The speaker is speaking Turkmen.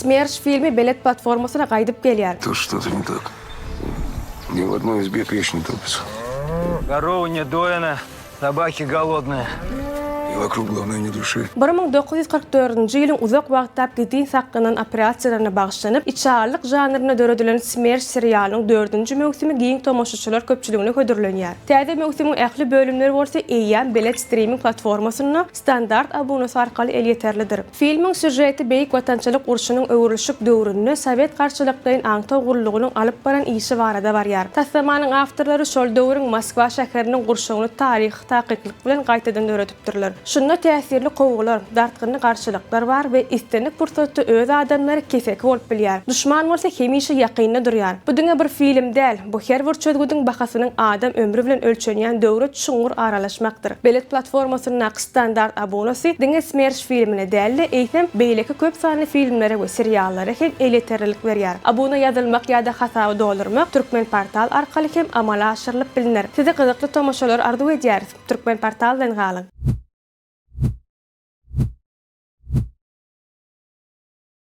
Smersh filmi Belet platformasına qaydıp gelýär. Тут что-то не так. Ни в одной избе печь не топится. Корова не доена, собаки голодные. И вокруг, главное, ни души. 1944-nji ýylyň uzak wagtap gidin saklanan operatsiýalaryna bagşlanyp, içarlyk janryna döredilen Smersh serialynyň 4-nji mewsimi giň tomoşaçylar köpçüligine hödürlenýär. Täze mewsimiň ähli bölümleri bolsa EYM Belet streaming platformasyna standart abonasy arkaly el ýeterlidir. Filmiň süjeti beýik watançylyk urşunyň öwrülşik döwründe Sowet garşylyklaryň aňta gurulugynyň alyp baran işi barada barýar. Tassamanyň awtorlary şol döwrüň Moskwa şäheriniň gurşugyny taryh, taýyklyk bilen gaýtadan öğretipdirler. Şunda täsirli gowgular, dartgyny garşylyklar bar we istenik pursatda öz adamlary kesek bolup bilýär. Düşman bolsa hemişe ýakynda durýar. Bu diňe bir film däl, bu her bir çözgüdüň bahasynyň adam ömrü bilen ölçenýän döwre çuňur aralaşmakdyr. Belet platformasynyň standart abonasy diňe Smersh filmine däl, eýsem beýleki köp sanly filmlere we seriallara hem eliterlik berýär. Abona ýazylmak ýa-da hasaby doldurmak Türkmen portal arkaly hem amala aşyrylyp bilinir. Size gyzykly tomoşalar arzu edýäris. Türkmen portaldan galyň.